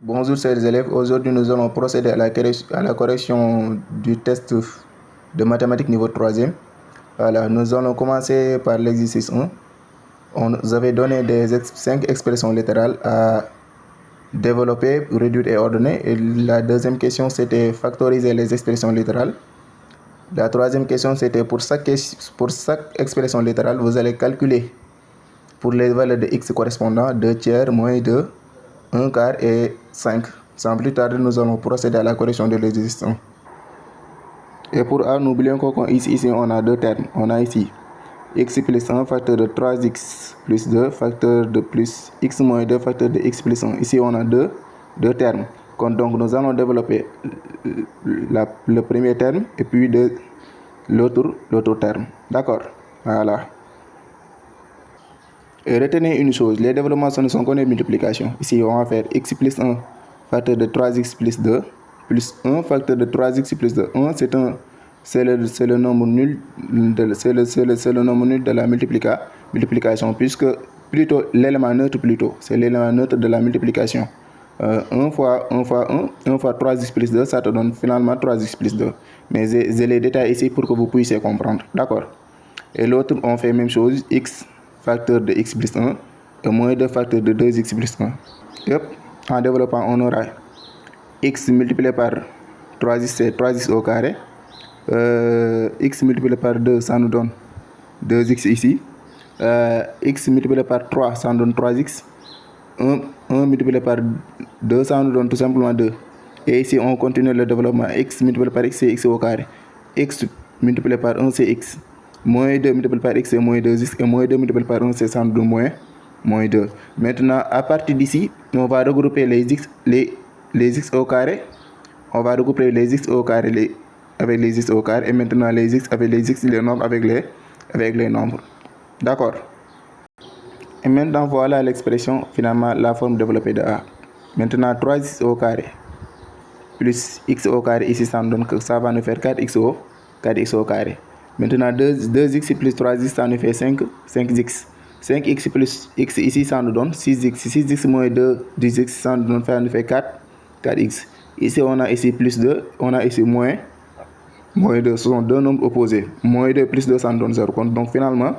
Bonjour chers élèves, aujourd'hui nous allons procéder à la correction du test de mathématiques niveau 3e. Voilà, nous allons commencer par l'exercice 1. On nous avait donné 5 expressions littérales à développer, réduire et ordonner. Et la deuxième question c'était factoriser les expressions littérales. La troisième question c'était pour chaque expression littérale, vous allez calculer pour les valeurs de x correspondant 2 tiers, moins 2, 1 quart et 5. Sans plus tarder, nous allons procéder à la correction de l'exercice 1. Et pour A, n'oublions qu'ici on a deux termes. On a ici x plus 1, facteur de 3x plus 2, facteur de plus x moins 2, facteur de x plus 1. Ici, on a deux termes. Donc, nous allons développer le premier terme et puis l'autre terme. D'accord? Voilà. Et retenez une chose, les développements ne sont qu'une multiplication. Ici, on va faire x plus 1, facteur de 3x plus 2, plus 1, facteur de 3x plus 2. 1, c'est le nombre nul de la multiplication, puisque plutôt l'élément neutre c'est l'élément neutre de la multiplication. 1 fois 3x plus 2, ça te donne finalement 3x plus 2. Mais j'ai les détails ici pour que vous puissiez comprendre. D'accord? Et l'autre, on fait la même chose, x facteur de x plus 1 et moins 2 facteur de 2x plus 1. Yep. En développant, on aura x multiplié par 3x, c'est 3x au carré. X multiplié par 2, ça nous donne 2x ici. X multiplié par 3, ça nous donne 3x. 1 multiplié par 2, ça nous donne tout simplement 2. Et ici, on continue le développement. X multiplié par x, c'est x au carré. X multiplié par 1, c'est x. Moins 2 multiplié par x, c'est moins 2x. Et moins 2 multiplié par 1, c'est ça nous donne moins 2. Maintenant, à partir d'ici, on va regrouper les x au carré. On va regrouper les x au carré avec les x au carré. Et maintenant, les x avec les x, les nombres avec les nombres. D'accord? Et maintenant, voilà l'expression, finalement, la forme développée de A. Maintenant, 3x au carré plus x au carré, ici, ça va nous faire 4x au carré. Maintenant, 2x plus 3x, ça nous fait 5x. 5x plus x, ici, ça nous donne 6x. 6x moins 2, 10x, ça nous fait 4x. Ici, on a ici plus 2, on a ici moins 2. Ce sont deux nombres opposés. Moins 2 plus 2, ça nous donne 0. Donc, finalement,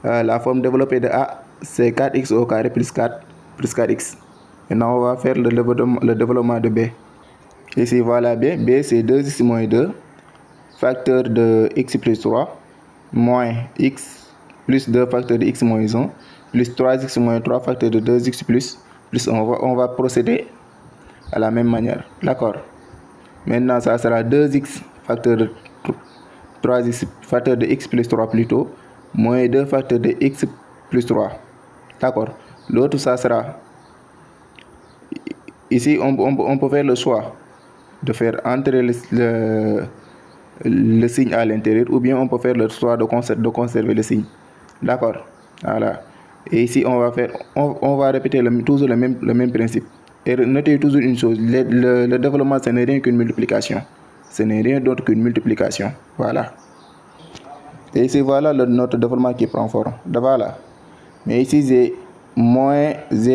la forme développée de A, c'est 4x au carré plus 4x. Maintenant, on va faire le développement de B. Ici, voilà B. B, c'est 2x moins 2, facteur de x plus 3, moins x plus 2, facteur de x moins 1, plus 3x moins 3, facteur de 2x plus 1. On va procéder à la même manière. D'accord? Maintenant, ça sera 2x, facteur de 3x, facteur de x plus 3 plutôt, moins 2, facteur de x plus 3. D'accord? L'autre, ça sera... Ici, on peut faire le choix de faire entrer le signe à l'intérieur, ou bien on peut faire le choix de conserver le signe. D'accord? Voilà. Et ici, on va répéter toujours le même principe. Et notez toujours une chose, le développement, ce n'est rien qu'une multiplication. Ce n'est rien d'autre qu'une multiplication. Voilà. Et ici, voilà notre développement qui prend forme. Voilà. Mais ici, j'ai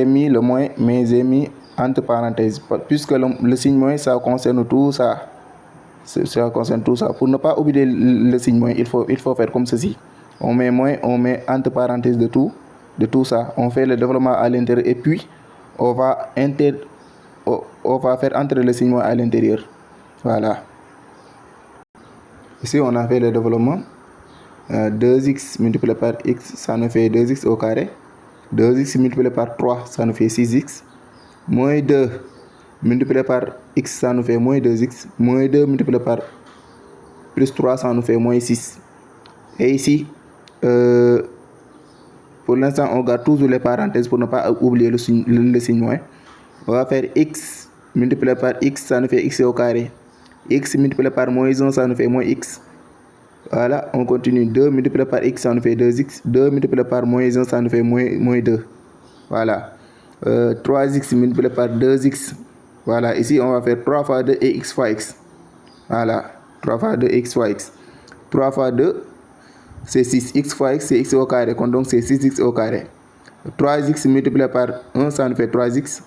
mis le moins, mais j'ai mis entre parenthèses. Puisque le signe moins, ça concerne tout ça. Ça concerne tout ça. Pour ne pas oublier le signe moins, il faut faire comme ceci. On met moins, on met entre parenthèses de tout ça. On fait le développement à l'intérieur et puis on va faire entrer le signe moins à l'intérieur. Voilà. Ici, on a fait le développement. 2x multiplié par x, ça nous fait 2x au carré. 2x multiplié par 3, ça nous fait 6x. Moins 2 multiplié par x, ça nous fait moins 2x. Moins 2 multiplié par plus 3, ça nous fait moins 6. Et ici, pour l'instant, on garde toujours les parenthèses pour ne pas oublier le signe moins. On va faire x multiplié par x, ça nous fait x au carré. X multiplié par moins 1, ça nous fait moins x. Voilà, on continue. 2 multiplié par x, ça nous fait 2x. 2 multiplié par moins 1, ça nous fait moins 2. Voilà. 3x multiplié par 2x. Voilà, ici, on va faire 3 fois 2 et x fois x. Voilà, 3 fois 2 x fois x. 3 fois 2, c'est 6. X fois x, c'est x au carré. Donc, c'est 6x au carré. 3x multiplié par 1, ça nous fait 3x.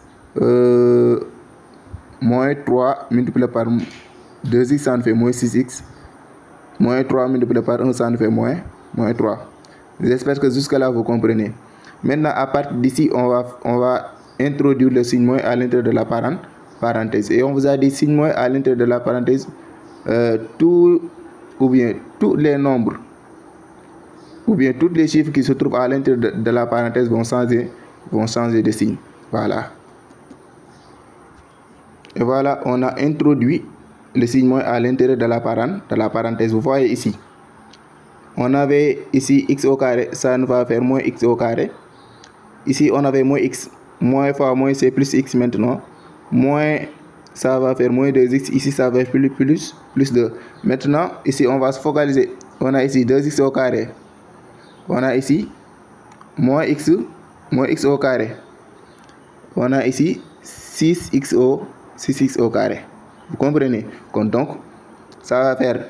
moins 3 multiplié par 2x, ça nous fait moins 6x. Moins 3 multiplié par 1, ça nous fait moins 3. J'espère que jusque là vous comprenez. Maintenant, à partir d'ici, on va introduire le signe moins à l'intérieur de la parenthèse. Et on vous a dit signe moins à l'intérieur de la parenthèse, tous les nombres ou bien tous les chiffres qui se trouvent à l'intérieur de la parenthèse vont changer de signe. Voilà. Et voilà, on a introduit le signe moins à l'intérieur de la parenthèse. Vous voyez ici, on avait ici x au carré, ça nous va faire moins x au carré. Ici, on avait moins x, moins fois moins c'est plus x maintenant. Moins, ça va faire moins 2x. Ici, ça va faire plus 2. Maintenant, ici, on va se focaliser. On a ici 2x au carré. On a ici moins x au carré. On a ici 6x au carré. Vous comprenez? Donc, ça va faire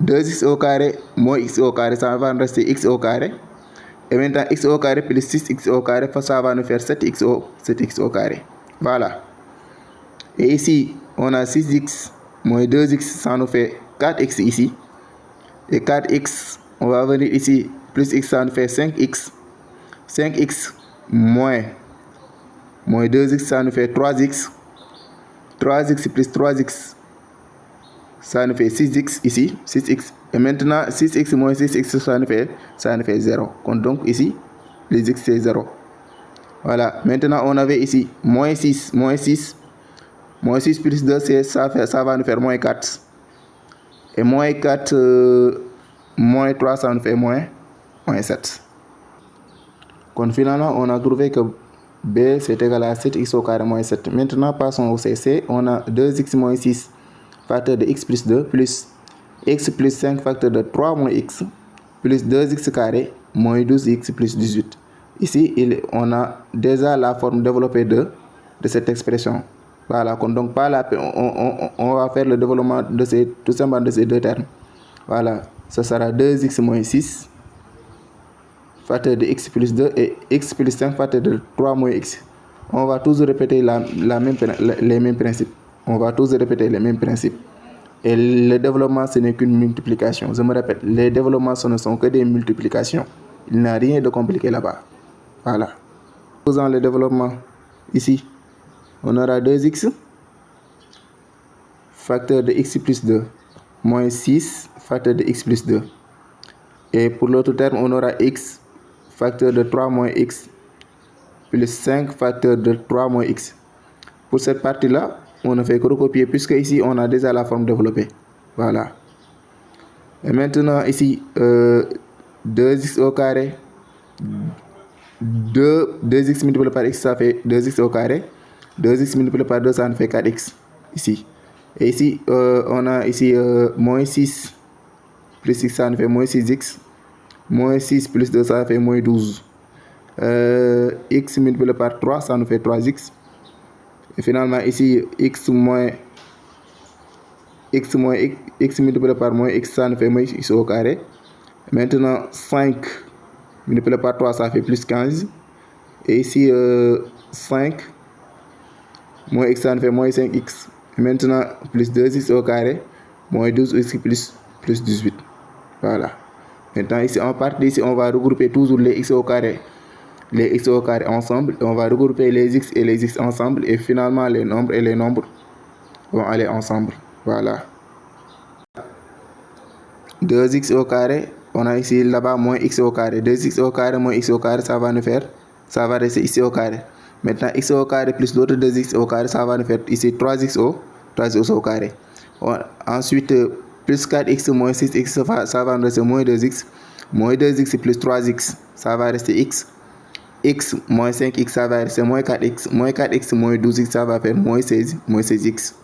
2x au carré moins x au carré. Ça va rester x au carré. Et maintenant, x au carré plus 6x au carré, ça va nous faire 7x au carré. Voilà. Et ici, on a 6x moins 2x, ça nous fait 4x ici. Et 4x, on va venir ici, plus x, ça nous fait 5x. 5x moins 2x, ça nous fait 3x. 3x plus 3x, ça nous fait 6x ici. 6x. Et maintenant, 6x moins 6x, ça nous fait 0. Donc ici, les x, c'est 0. Voilà. Maintenant, on avait ici moins 6. Moins 6 plus 2, ça va nous faire moins 4. Et moins 4, moins 3, ça nous fait moins 7. Donc finalement, on a trouvé que B, c'est égal à 7x au carré moins 7. Maintenant, passons au CC. On a 2x moins 6, facteur de x plus 2, plus x plus 5, facteur de 3 moins x, plus 2x carré, moins 12x plus 18. Ici, on a déjà la forme développée de cette expression. Voilà, donc par là, on va faire le développement tout simplement de ces deux termes. Voilà, ce sera 2x moins 6, facteur de x plus 2, et x plus 5, facteur de 3 moins x. On va toujours répéter les mêmes principes. On va toujours répéter les mêmes principes. Et le développement, ce n'est qu'une multiplication. Je me répète, les développements, ce ne sont que des multiplications. Il n'y a rien de compliqué là-bas. Voilà. Faisant le développement ici, on aura 2x, facteur de x plus 2, moins 6, facteur de x plus 2. Et pour l'autre terme, on aura x, facteur de 3 moins x, plus 5, facteur de 3 moins x. Pour cette partie-là, on ne fait que recopier, puisque ici, on a déjà la forme développée. Voilà. Et maintenant, ici, 2x au carré, 2x multiplié par x, ça fait 2x au carré. 2x multiplié par 2, ça nous fait 4x ici. Et ici, on a ici moins 6 plus 6, ça nous fait moins 6x. Moins 6 plus 2, ça fait moins 12. X multiplié par 3, ça nous fait 3x. Et finalement, ici, x multiplié par moins x, ça nous fait moins x au carré. Maintenant, 5 multiplié par 3, ça fait plus 15. Et ici, 5 moins x, ça nous fait moins 5x. Et maintenant, plus 2x au carré, moins 12x plus 18. Voilà. Maintenant, ici, en partie d'ici, on va regrouper toujours les x au carré ensemble. On va regrouper les x et les x ensemble. Et finalement, les nombres vont aller ensemble. Voilà. 2x au carré, on a ici là-bas moins x au carré. 2x au carré moins x au carré, ça va rester ici au carré. Maintenant, x au carré plus l'autre 2x au carré, ça va nous faire ici 3x au carré. Ensuite, plus 4x moins 6x, ça va nous rester moins 2x. Moins 2x plus 3x, ça va rester x. X moins 5x, ça va rester moins 4x. Moins 4x moins 12x, ça va faire moins 16x.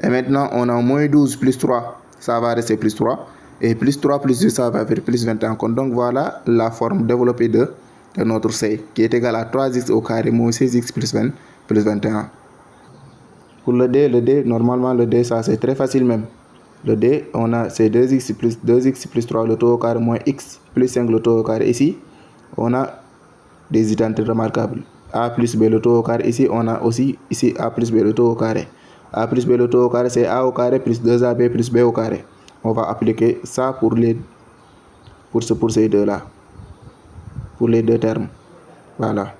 Et maintenant, on a moins 12 plus 3, ça va rester plus 3. Et plus 3 plus 2, ça va faire plus 21. Donc voilà la forme développée de notre C, qui est égale à 3x au carré moins 16x plus 21. Pour le D, normalement le D, ça c'est très facile même. Le D, on a c'est 2x plus 3 le taux au carré moins x plus 5 le taux au carré. Ici, on a des identités remarquables. A plus B le taux au carré. Ici, on a aussi ici A plus B le taux au carré. A plus B le tout au carré, c'est A au carré plus 2AB plus B au carré. On va appliquer ça pour ces deux-là, pour les deux termes. Voilà.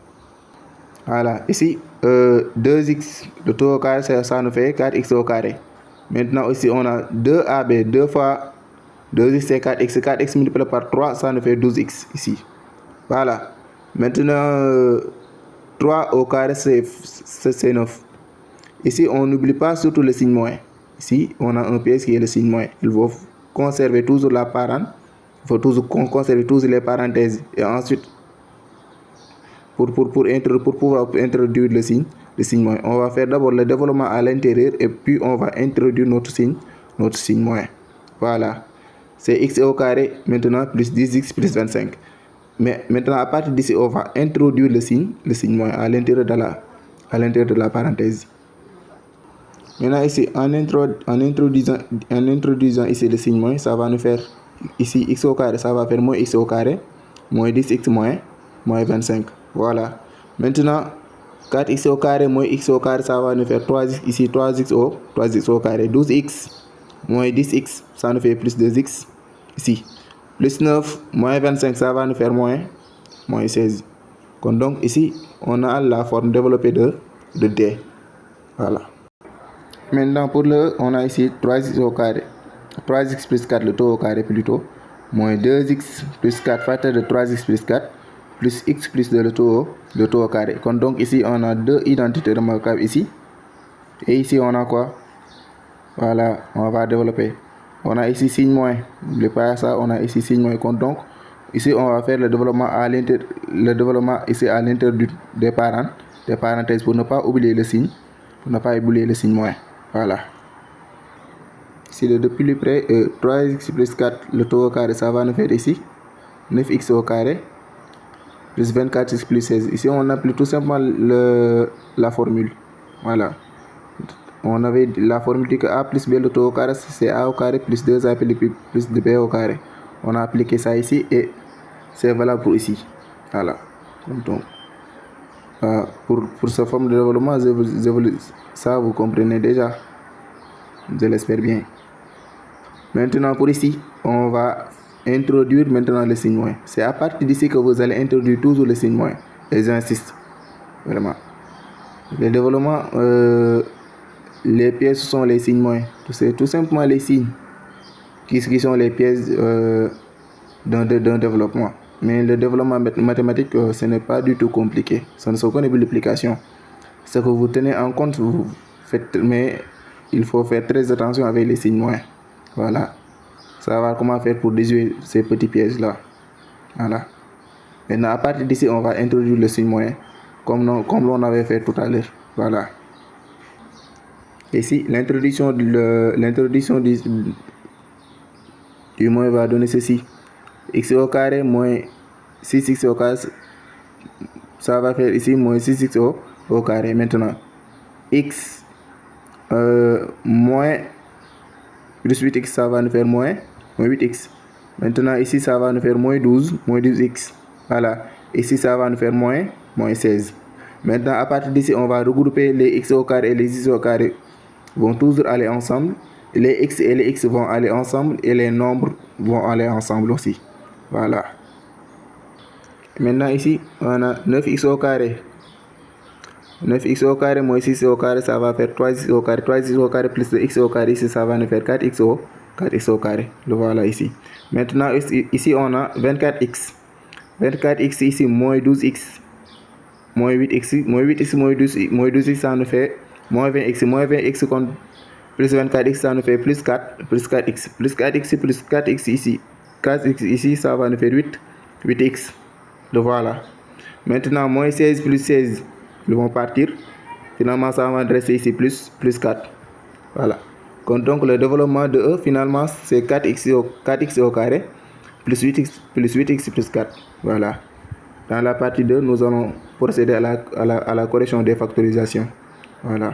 Voilà, ici, 2x, le tout au carré, ça nous fait 4x au carré. Maintenant, aussi, on a 2AB, 2 fois 2x, c'est 4x. 4x multiplié par 3, ça nous fait 12x ici. Voilà. Maintenant, 3 au carré, c'est 9. Ici, on n'oublie pas surtout le signe moins. Ici, on a un piège qui est le signe moins. Il faut conserver toujours la parente. Il faut conserver toujours les parenthèses. Et ensuite, pour pouvoir introduire le signe moins, on va faire d'abord le développement à l'intérieur et puis on va introduire notre signe moins. Voilà. C'est x au carré maintenant plus 10x plus 25. Mais maintenant, à partir d'ici, on va introduire le signe moins à l'intérieur de la parenthèse. Maintenant ici, en introduisant ici le signe moins, ça va nous faire ici x au carré, ça va faire moins x au carré, moins 10x moins 25. Voilà. Maintenant, 4x au carré moins x au carré, ça va nous faire 3x ici, 3x au carré, 12x moins 10x, ça nous fait plus 2x ici. Plus 9 moins 25, ça va nous faire moins 16. Donc ici, on a la forme développée de D. Voilà. Maintenant, pour on a ici 3x au carré. 3x plus 4, le tout au carré plutôt. Moins 2x plus 4 facteur de 3x plus 4. Plus x plus 2, le tout au carré. Donc ici, on a deux identités remarquables ici. Et ici, on a quoi? Voilà, on va développer. On a ici signe moins. N'oubliez pas ça, on a ici signe moins. Donc, ici, on va faire le développement ici à l'intérieur des parenthèses pour ne pas oublier le signe. Moins. Voilà. Ici, de plus près, 3x plus 4, le tout au carré, ça va nous faire ici 9x au carré plus 24x plus 16. Ici, on applique tout simplement la formule. Voilà. On avait la formule dit que a plus b, le tout au carré, c'est a au carré plus 2a plus b au carré. On a appliqué ça ici et c'est valable pour ici. Voilà. Donc, pour cette forme de développement, ça vous comprenez déjà. Je l'espère bien. Maintenant, pour ici, on va introduire maintenant le signe moins. C'est à partir d'ici que vous allez introduire toujours le signe moins. Et j'insiste. Vraiment. Le développement, les pièces sont les signes moins. C'est tout simplement les signes qui sont les pièces d'un développement. Mais le développement mathématique, ce n'est pas du tout compliqué. Ce ne sont que des multiplications. Ce que vous tenez en compte, vous faites, mais il faut faire très attention avec les signes moins. Voilà. Savoir comment faire pour déjouer ces petits pièges-là. Voilà. Maintenant, à partir d'ici, on va introduire le signe moins, comme l'on avait fait tout à l'heure. Voilà. Ici, l'introduction du moins va donner ceci. X au carré moins 6x au carré, ça va faire ici moins 6x au carré. Maintenant, x moins plus 8x, ça va nous faire moins 8x. Maintenant, ici, ça va nous faire moins 12x. Voilà. Ici, ça va nous faire moins 16. Maintenant, à partir d'ici, on va regrouper les x au carré et les x au carré vont toujours aller ensemble. Les x et les x vont aller ensemble et les nombres vont aller ensemble aussi. Voilà. Maintenant, ici, on a 9x au carré. 9x au carré moins 6 au carré, ça va faire 3x au carré. 3x au carré plus x au carré, ici, ça va nous faire 4x au carré. Le voilà ici. Maintenant, ici, on a 24x. 24x ici, moins 12x. Moins 8x, moins 12x, ça nous fait moins 20x. Moins 20x contre plus 24x, ça nous fait plus 4x. Plus 4x plus 4x ici. 4x ici, ça va nous faire 8x. Le voilà. Maintenant, moins 16 plus 16, ils vont partir. Finalement, ça va dresser ici plus 4. Voilà. Donc, le développement de E, finalement, c'est 4x au carré plus 8x plus 4. Voilà. Dans la partie 2, nous allons procéder à la correction des factorisations. Voilà.